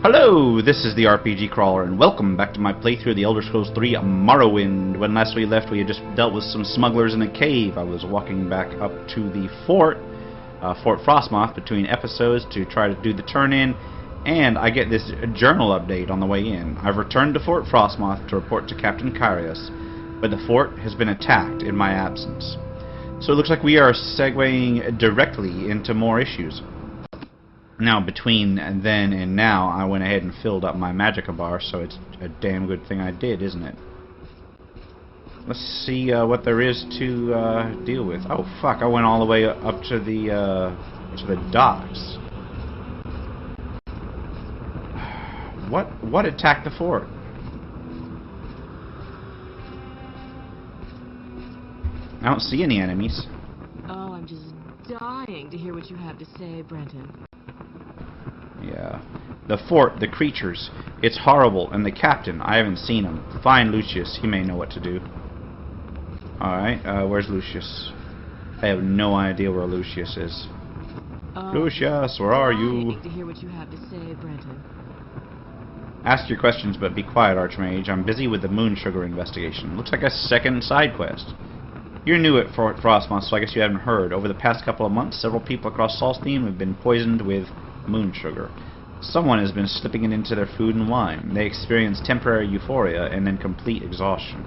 Hello, this is the RPG Crawler, and welcome back to my playthrough of the Elder Scrolls 3 Morrowind. When last we left, we had just dealt with some smugglers in a cave. I was walking back up to the fort, Fort Frostmoth, between episodes to try to do the turn-in, and I get this journal update on the way in. I've returned to Fort Frostmoth to report to Captain Kyrios, but the fort has been attacked in my absence. So it looks like we are segueing directly into more issues. Now, between then and now, I went ahead and filled up my magicka bar, so it's a damn good thing I did, isn't it? Let's see what there is to deal with. Oh, fuck, I went all the way up to the docks. What attacked the fort? I don't see any enemies. Oh, I'm just dying to hear what you have to say, Brenton. Yeah. The fort, the creatures, it's horrible, and the captain, I haven't seen him. Find Lucius, he may know what to do. Alright, where's Lucius? I have no idea where Lucius is. Lucius, where are you? To hear what you have to say, Brenton. Ask your questions, but be quiet, Archmage. I'm busy with the moon sugar investigation. Looks like a second side quest. You're new at Fort Frostmoth, so I guess you haven't heard. Over the past couple of months, several people across Solstheim have been poisoned with moon sugar. Someone has been slipping it into their food and wine. They experience temporary euphoria and then complete exhaustion.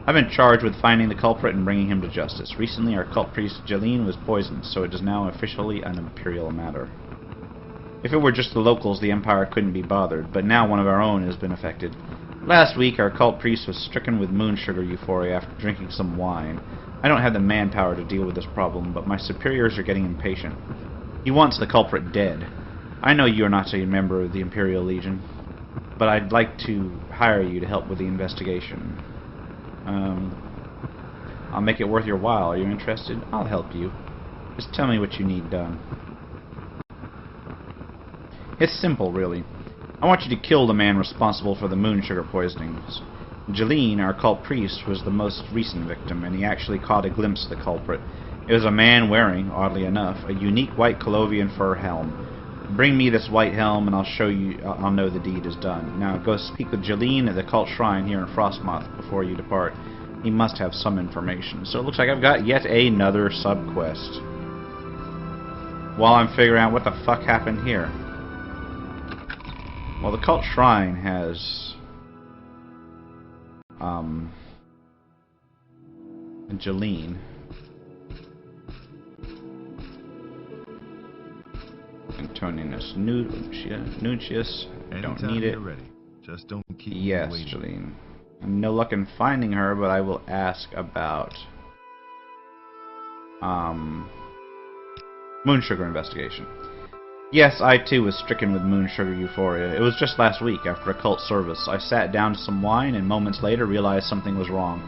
I've been charged with finding the culprit and bringing him to justice. Recently, our cult priest Jeline was poisoned, so it is now officially an imperial matter. If it were just the locals, the Empire couldn't be bothered, but now one of our own has been affected. Last week, our cult priest was stricken with moon sugar euphoria after drinking some wine. I don't have the manpower to deal with this problem, but my superiors are getting impatient. He wants the culprit dead. I know you are not a member of the Imperial Legion, but I'd like to hire you to help with the investigation. I'll make it worth your while. Are you interested? I'll help you. Just tell me what you need done. It's simple, really. I want you to kill the man responsible for the moon sugar poisonings. Jeline, our cult priest, was the most recent victim, and he actually caught a glimpse of the culprit. It was a man wearing, oddly enough, a unique white Colovian fur helm. Bring me this white helm, and I'll know the deed is done. Now, go speak with Jeline at the cult shrine here in Frostmoth before you depart. He must have some information. So it looks like I've got yet another sub-quest. While I'm figuring out what the fuck happened here. Well, the cult shrine has Jeline. Antoninus Nuncius. Don't need it. Ready. Just don't keep yes, Jeline. I'm no luck in finding her, but I will ask about moon sugar investigation. Yes, I too was stricken with moon sugar euphoria. It was just last week after a cult service. I sat down to some wine and moments later realized something was wrong.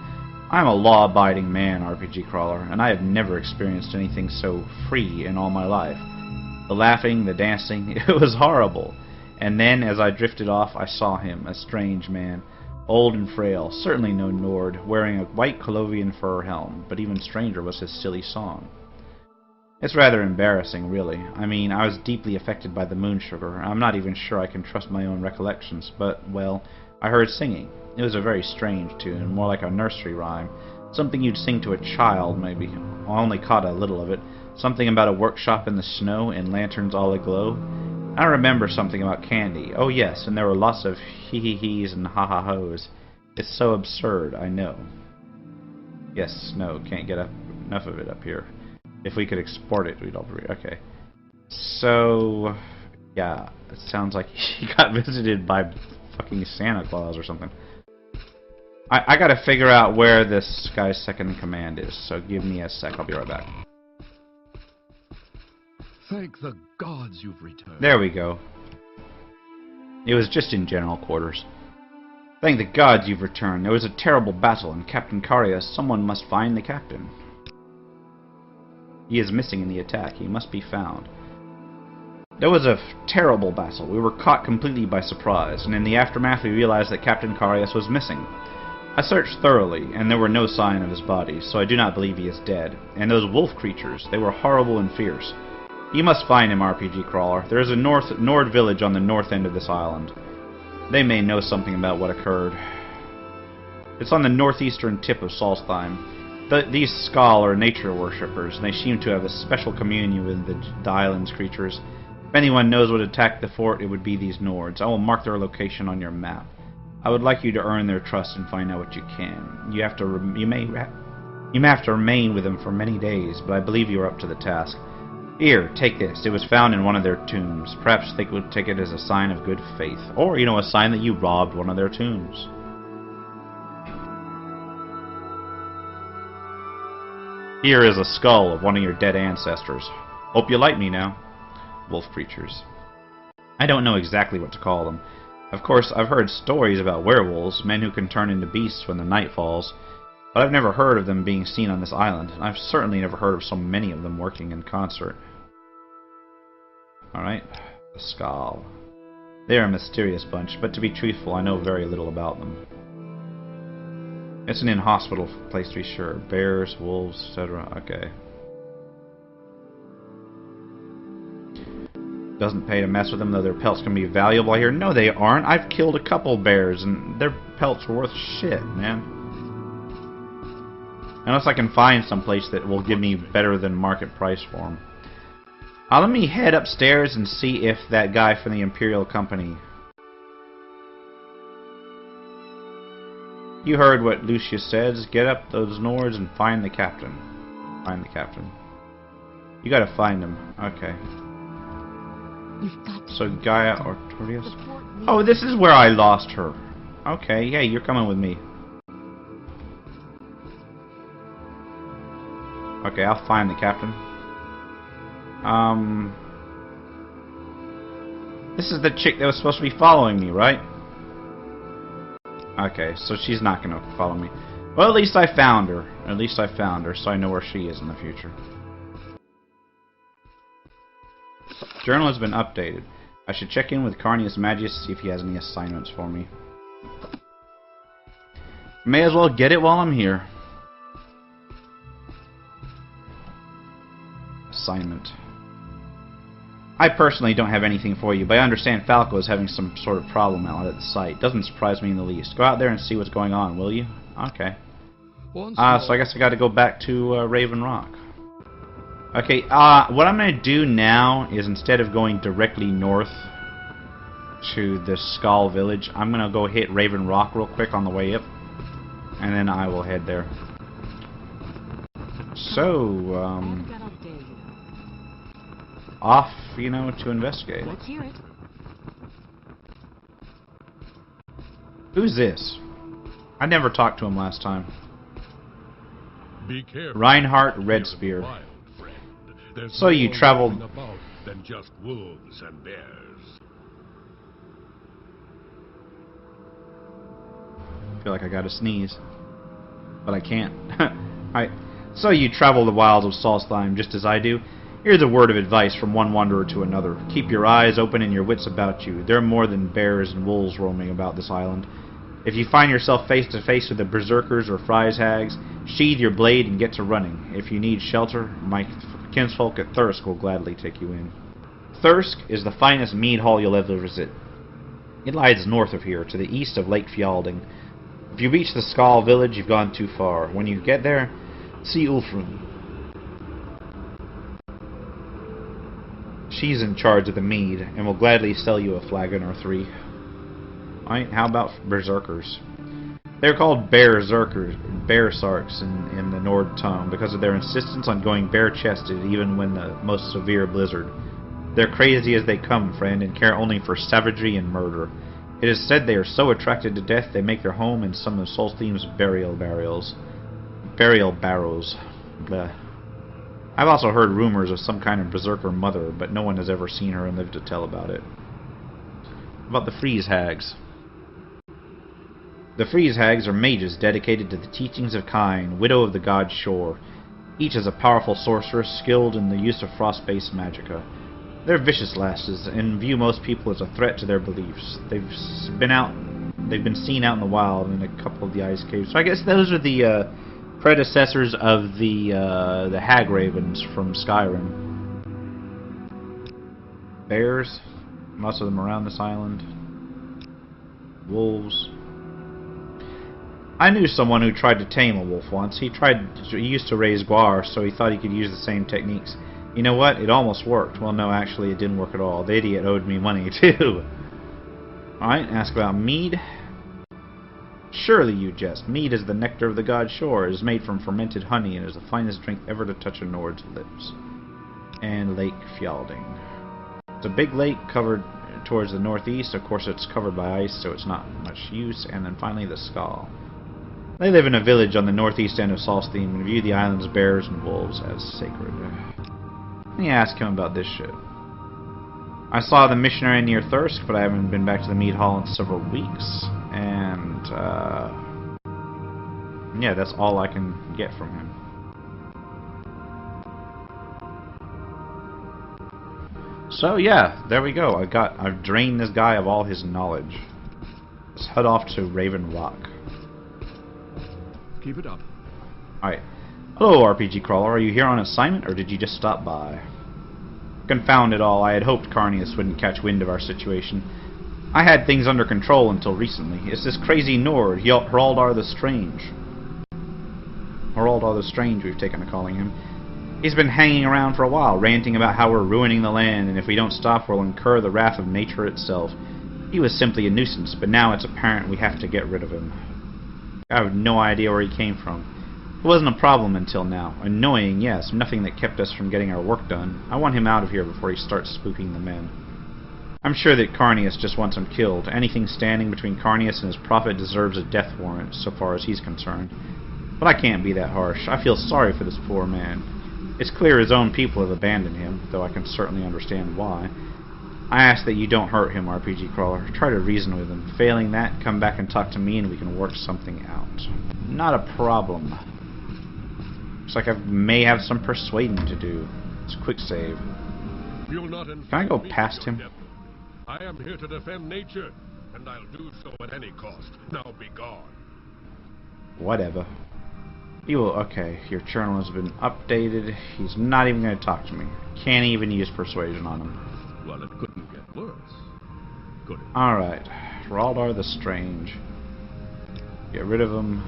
I'm a law-abiding man, RPG Crawler, and I have never experienced anything so free in all my life. The laughing, the dancing, it was horrible. And then, as I drifted off, I saw him, a strange man, old and frail, certainly no Nord, wearing a white Colovian fur helm, but even stranger was his silly song. It's rather embarrassing, really. I mean, I was deeply affected by the moon sugar. I'm not even sure I can trust my own recollections, but, well, I heard singing. It was a very strange tune, more like a nursery rhyme. Something you'd sing to a child, maybe. I only caught a little of it. Something about a workshop in the snow and lanterns all aglow. I remember something about candy. Oh yes, and there were lots of hee-hee-hees and ha-ha-hos. It's so absurd, I know. Yes, no, can't get enough of it up here. If we could export it, we'd all be... Okay. So, yeah, it sounds like he got visited by fucking Santa Claus or something. I gotta figure out where this guy's second in command is, so give me a sec, I'll be right back. Thank the gods you've returned. There we go. It was just in general quarters. Thank the gods you've returned. There was a terrible battle, and Captain Kyrios, someone must find the captain. He is missing in the attack. He must be found. There was a terrible battle. We were caught completely by surprise, and in the aftermath we realized that Captain Kyrios was missing. I searched thoroughly, and there were no sign of his body, so I do not believe he is dead. And those wolf creatures, they were horrible and fierce. You must find him, RPG Crawler. There is a Nord village on the north end of this island. They may know something about what occurred. It's on the northeastern tip of Solstheim. These Skal are nature worshippers, and they seem to have a special communion with the island's creatures. If anyone knows what attacked the fort, it would be these Nords. I will mark their location on your map. I would like you to earn their trust and find out what you can. You may have to remain with them for many days, but I believe you are up to the task. Here, take this. It was found in one of their tombs. Perhaps they would take it as a sign of good faith. Or, a sign that you robbed one of their tombs. Here is a skull of one of your dead ancestors. Hope you like me now. Wolf creatures. I don't know exactly what to call them. Of course, I've heard stories about werewolves, men who can turn into beasts when the night falls, but I've never heard of them being seen on this island, and I've certainly never heard of so many of them working in concert. Alright, the Skal. They are a mysterious bunch, but to be truthful, I know very little about them. It's an inhospitable place to be sure. Bears, wolves, etc. Okay. Doesn't pay to mess with them, though their pelts can be valuable here. No, they aren't. I've killed a couple bears, and their pelts are worth shit, man. Unless I can find someplace that will give me better than market price for them. Let me head upstairs and see if that guy from the Imperial Company... You heard what Lucius says. Get up those Nords and find the captain. Find the captain. You gotta find him. Okay. So Gaia Artorias. Oh, this is where I lost her. Okay, yeah, you're coming with me. Okay, I'll find the captain. This is the chick that was supposed to be following me, right? Okay, so she's not gonna follow me. Well, at least I found her. At least I found her, so I know where she is in the future. Journal has been updated. I should check in with Carnius Magius to see if he has any assignments for me. May as well get it while I'm here. Assignment. I personally don't have anything for you, but I understand Falco is having some sort of problem out at the site. Doesn't surprise me in the least. Go out there and see what's going on, will you? Okay. So I guess I gotta go back to Raven Rock. Okay, what I'm gonna do now is instead of going directly north to the Skal village, I'm gonna go hit Raven Rock real quick on the way up, and then I will head there. So, off, to investigate. Let's hear it. Who's this? I never talked to him last time. Be careful. Reinhardt Redspear. So you traveled... about than just wolves and bears. I feel like I gotta sneeze. But I can't. Alright. So you travel the wilds of Solstheim just as I do. Here's a word of advice from one wanderer to another. Keep your eyes open and your wits about you. There are more than bears and wolves roaming about this island. If you find yourself face to face with the berserkers or fries hags, sheathe your blade and get to running. If you need shelter, my kinsfolk at Thirsk will gladly take you in. Thirsk is the finest mead hall you'll ever visit. It lies north of here, to the east of Lake Fjalding. If you reach the Skal village, you've gone too far. When you get there, see Ulfrun. She's in charge of the mead, and will gladly sell you a flagon or three. Alright, how about berserkers? They're called bearsarks in the Nord tongue because of their insistence on going bare-chested even when the most severe blizzard. They're crazy as they come, friend, and care only for savagery and murder. It is said they are so attracted to death they make their home in some of Solstheim's burial barrows. Bleh. I've also heard rumors of some kind of berserker mother, but no one has ever seen her and lived to tell about it. About the Freeze Hags. The Freeze Hags are mages dedicated to the teachings of Kine, widow of the god Shor. Each is a powerful sorceress skilled in the use of frost-based magicka. They're vicious lasses and view most people as a threat to their beliefs. They've been seen out in the wild in a couple of the ice caves. So I guess those are the predecessors of the Hag Ravens from Skyrim. Bears, most of them around this island. Wolves. I knew someone who tried to tame a wolf once. He used to raise guar, so he thought he could use the same techniques. You know what? It almost worked. Well, no, actually, it didn't work at all. The idiot owed me money, too. Alright, ask about mead. Surely you jest. Mead is the nectar of the god Shore. It is made from fermented honey and is the finest drink ever to touch a Nord's lips. And Lake Fjalding. It's a big lake covered towards the northeast. Of course, it's covered by ice, so it's not much use. And then finally, the Skull. They live in a village on the northeast end of Solstheim and view the island's bears and wolves as sacred. Let me ask him about this shit. I saw the missionary near Thirsk, but I haven't been back to the Meadhall in several weeks. And, yeah, that's all I can get from him. So, yeah, there we go. I've drained this guy of all his knowledge. Let's head off to Raven Rock. Keep it up. Alright. Hello, RPG Crawler. Are you here on assignment, or did you just stop by? Confound it all. I had hoped Carnius wouldn't catch wind of our situation. I had things under control until recently. It's this crazy Nord, Heraldar the Strange. Heraldar the Strange, we've taken to calling him. He's been hanging around for a while, ranting about how we're ruining the land, and if we don't stop, we'll incur the wrath of nature itself. He was simply a nuisance, but now it's apparent we have to get rid of him. I have no idea where he came from. It wasn't a problem until now. Annoying, yes, nothing that kept us from getting our work done. I want him out of here before he starts spooking the men. I'm sure that Carnius just wants him killed. Anything standing between Carnius and his prophet deserves a death warrant, so far as he's concerned. But I can't be that harsh. I feel sorry for this poor man. It's clear his own people have abandoned him, though I can certainly understand why. I ask that you don't hurt him, RPG Crawler. Try to reason with him. Failing that, come back and talk to me and we can work something out. Not a problem. Looks like I may have some persuading to do. It's a quick save. Can I go past him? I am here to defend nature, and I'll do so at any cost. Now be gone. Whatever. You will. Okay, your journal has been updated. He's not even going to talk to me. Can't even use persuasion on him. Well, it couldn't get worse. Could it? Alright. Heraldar the Strange. Get rid of him.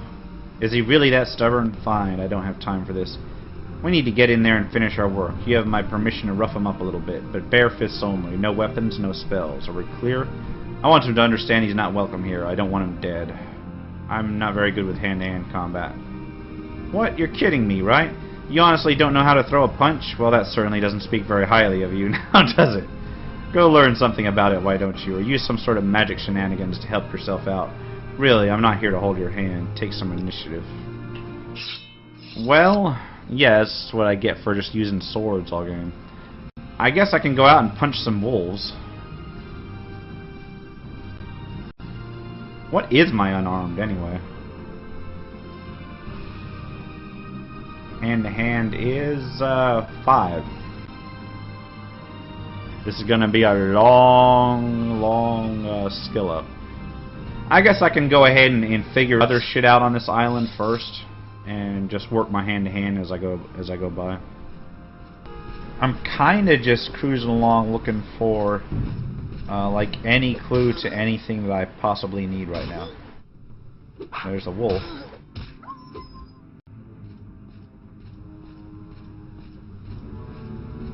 Is he really that stubborn? Fine, I don't have time for this. We need to get in there and finish our work. You have my permission to rough him up a little bit, but bare fists only. No weapons, no spells. Are we clear? I want him to understand he's not welcome here. I don't want him dead. I'm not very good with hand-to-hand combat. What? You're kidding me, right? You honestly don't know how to throw a punch? Well, that certainly doesn't speak very highly of you, now does it? Go learn something about it, why don't you? Or use some sort of magic shenanigans to help yourself out. Really, I'm not here to hold your hand. Take some initiative. Well, yeah, that's what I get for just using swords all game. I guess I can go out and punch some wolves. What is my unarmed, anyway? Hand-to-hand is, 5. This is gonna be a long skill up. I guess I can go ahead and figure other shit out on this island first, and just work my hand-to-hand as I go by. I'm kinda just cruising along looking for like any clue to anything that I possibly need right now. There's a wolf.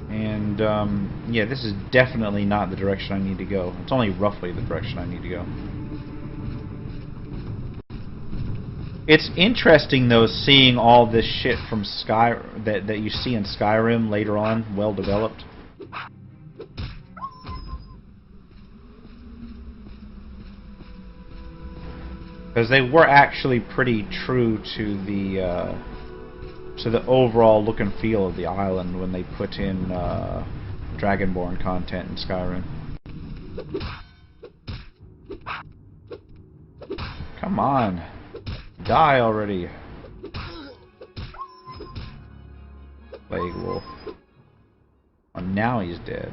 And yeah, this is definitely not the direction I need to go. It's only roughly the direction I need to go. It's interesting though, seeing all this shit from that you see in Skyrim later on, well developed. Because they were actually pretty true to the overall look and feel of the island when they put in Dragonborn content in Skyrim. Come on. Die already. Plague wolf. Oh, now he's dead.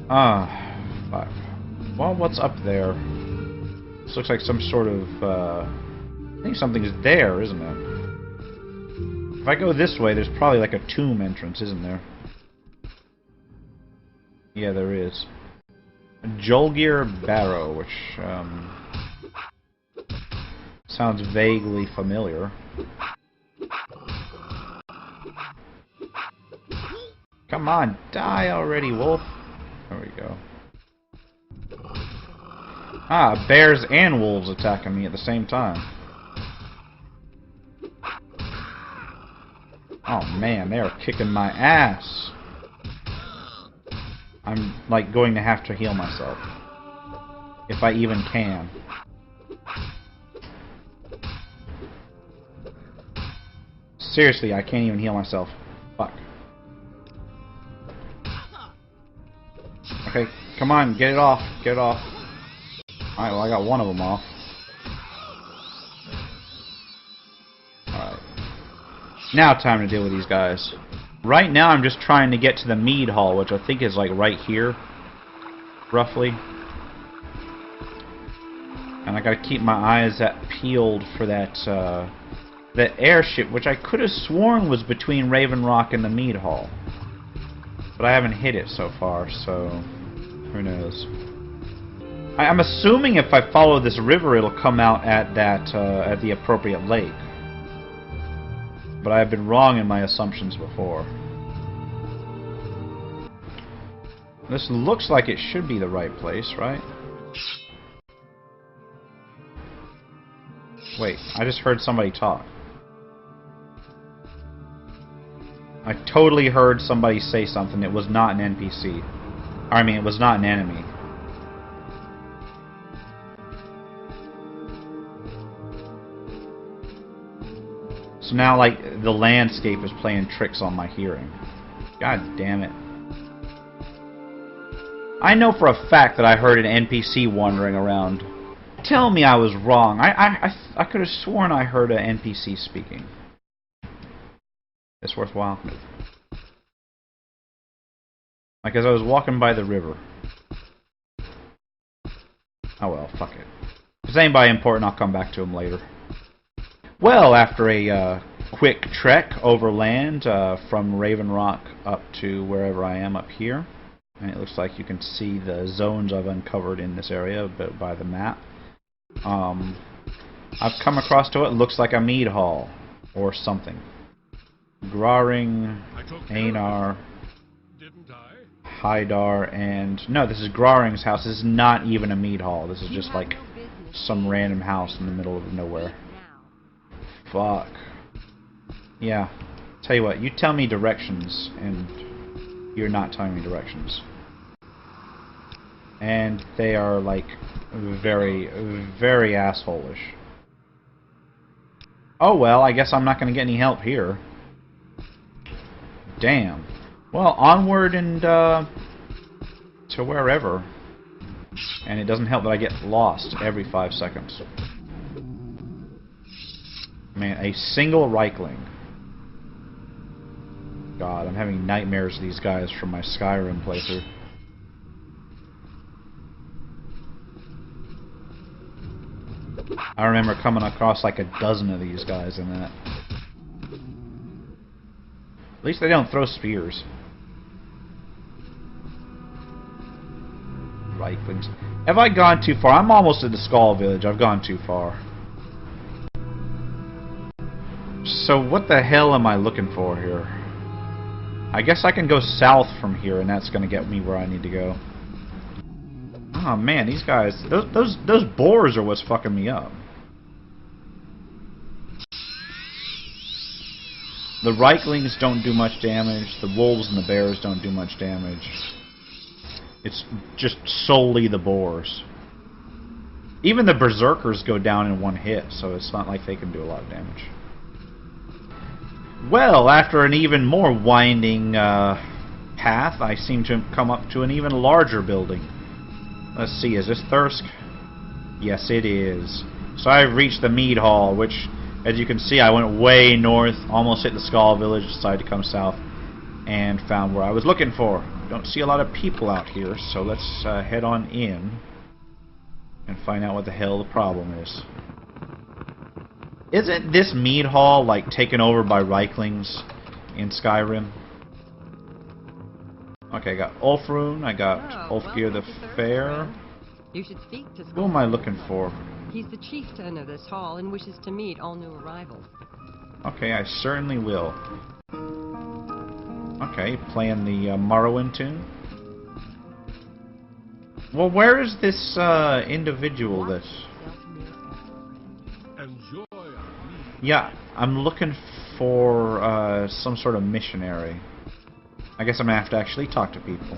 Fuck. Well, what's up there? This looks like some sort of, I think something's there, isn't it? If I go this way, there's probably like a tomb entrance, isn't there? Yeah, there is. A Jolgir Barrow, which sounds vaguely familiar. Come on, die already, wolf. There we go. Ah, bears and wolves attacking me at the same time. Oh man, they are kicking my ass. I'm like going to have to heal myself. If I even can. Seriously, I can't even heal myself. Fuck. Okay, come on, get it off. Get it off. Alright, well I got one of them off. Alright. Now time to deal with these guys. Right now I'm just trying to get to the Meadhall, which I think is like right here. Roughly. And I gotta keep my eyes peeled for that airship, which I could have sworn was between Raven Rock and the Meadhall. But I haven't hit it so far, so who knows. I'm assuming if I follow this river it'll come out at the appropriate lake. But I've been wrong in my assumptions before. This looks like it should be the right place, right? Wait, I just heard somebody talk. I totally heard somebody say something. It was not an NPC. I mean, it was not an enemy. So now, like, the landscape is playing tricks on my hearing. God damn it. I know for a fact that I heard an NPC wandering around. Tell me I was wrong. I could have sworn I heard an NPC speaking. It's worthwhile. Like as I was walking by the river. Oh well, fuck it. If it's anybody important, I'll come back to him later. Well, after a quick trek overland from Raven Rock up to wherever I am up here, and it looks like you can see the zones I've uncovered in this area by the map. I've come across to it. Looks like a Meadhall or something. Graring, Einar, Haidar, and no, this is Graring's house. This is not even a Meadhall. This is just like some random house in the middle of nowhere. Fuck. Yeah. Tell you what, you tell me directions, and you're not telling me directions. And they are like very, very asshole-ish. Oh well, I guess I'm not going to get any help here. Damn. Well, onward and to wherever. And it doesn't help that I get lost every 5 seconds. Man, a single Reichling. God, I'm having nightmares of these guys from my Skyrim playthrough. I remember coming across like a dozen of these guys in that. At least they don't throw spears. Reiklings. Have I gone too far? I'm almost at the Skull Village. I've gone too far. So what the hell am I looking for here? I guess I can go south from here and that's going to get me where I need to go. Oh man, these guys, those boars are what's fucking me up. The Reiklings don't do much damage, the wolves and the bears don't do much damage. It's just solely the boars. Even the berserkers go down in one hit, so it's not like they can do a lot of damage. Well, after an even more winding path, I seem to have come up to an even larger building. Let's see, is this Thirsk? Yes, it is. So I've reached the Meadhall, which, as you can see, I went way north, almost hit the Skull Village, decided to come south, and found where I was looking for. Don't see a lot of people out here, so let's head on in and find out what the hell the problem is. Isn't this Meadhall like taken over by Reiklings in Skyrim? Okay, I got Ulfrun, I got Ulfgeir the Fair. You should speak to Who am I looking for? He's the chieftain of this hall and wishes to meet all new arrivals. Okay, I certainly will. Okay, playing the Morrowind tune. Well, where is this individual that... Enjoy our meal. Yeah, I'm looking for some sort of missionary. I guess I'm gonna have to actually talk to people.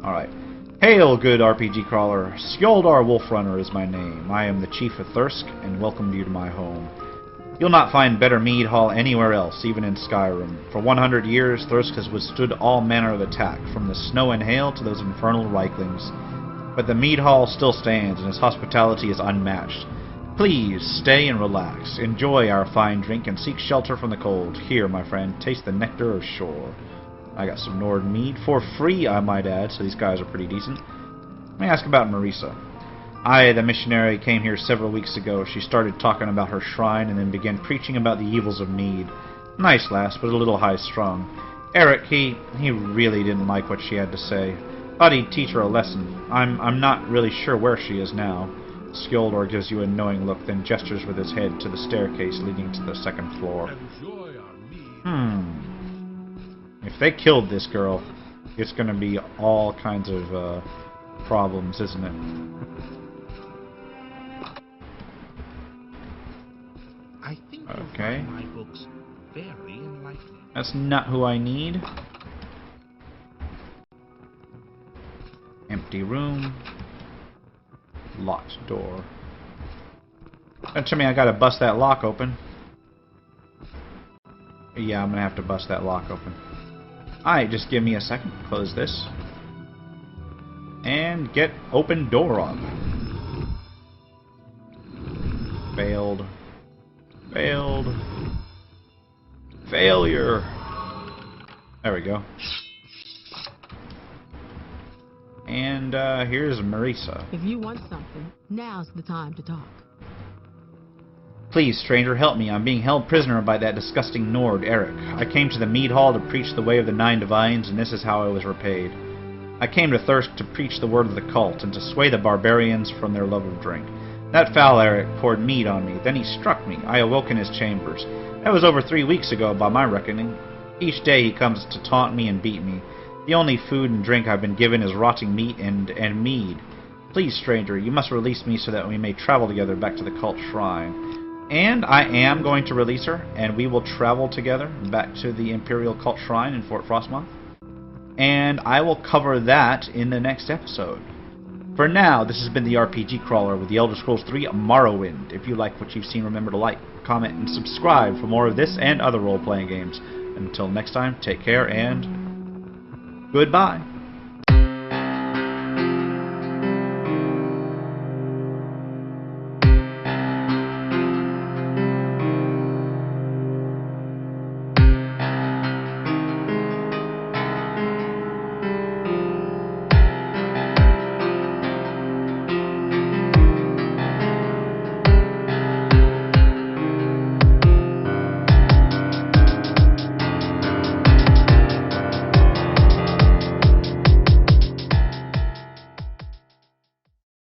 Alright. Hail, good RPG crawler. Skjoldar Wolfrunner is my name. I am the chief of Thirsk, and welcome you to my home. You'll not find better Meadhall anywhere else, even in Skyrim. For 100 years, Thirsk has withstood all manner of attack, from the snow and hail to those infernal Reiklings. But the Meadhall still stands, and its hospitality is unmatched. Please, stay and relax. Enjoy our fine drink and seek shelter from the cold. Here, my friend, taste the nectar of shore. I got some Nord mead, for free, I might add, so these guys are pretty decent. Let me ask about Marisa. I, the missionary, came here several weeks ago. She started talking about her shrine and then began preaching about the evils of mead. Nice lass, but a little high-strung. Eric, he really didn't like what she had to say. Thought he'd teach her a lesson. I'm not really sure where she is now. Skjoldar gives you a knowing look, then gestures with his head to the staircase leading to the second floor. Enjoy our meal. If they killed this girl, it's going to be all kinds of problems, isn't it? I think you'll Okay. find my books very enlightening. That's not who I need. Empty room. Locked door. That tell me I gotta bust that lock open. Yeah, I'm gonna have to bust that lock open. Alright, just give me a second. Close this. And get open door up. Failed. Failed. Failure. There we go. And here's Marisa. If you want something, now's the time to talk. Please, stranger, help me. I'm being held prisoner by that disgusting Nord, Eric. I came to the Meadhall to preach the way of the Nine Divines, and this is how I was repaid. I came to Thirsk to preach the word of the cult, and to sway the barbarians from their love of drink. That foul Eric poured mead on me. Then he struck me. I awoke in his chambers. That was over 3 weeks ago, by my reckoning. Each day he comes to taunt me and beat me. The only food and drink I've been given is rotting meat and mead. Please, stranger, you must release me so that we may travel together back to the cult shrine. And I am going to release her, and we will travel together back to the Imperial Cult Shrine in Fort Frostmoth. And I will cover that in the next episode. For now, this has been the RPG Crawler with the Elder Scrolls 3 Morrowind. If you like what you've seen, remember to like, comment, and subscribe for more of this and other role-playing games. Until next time, take care and goodbye.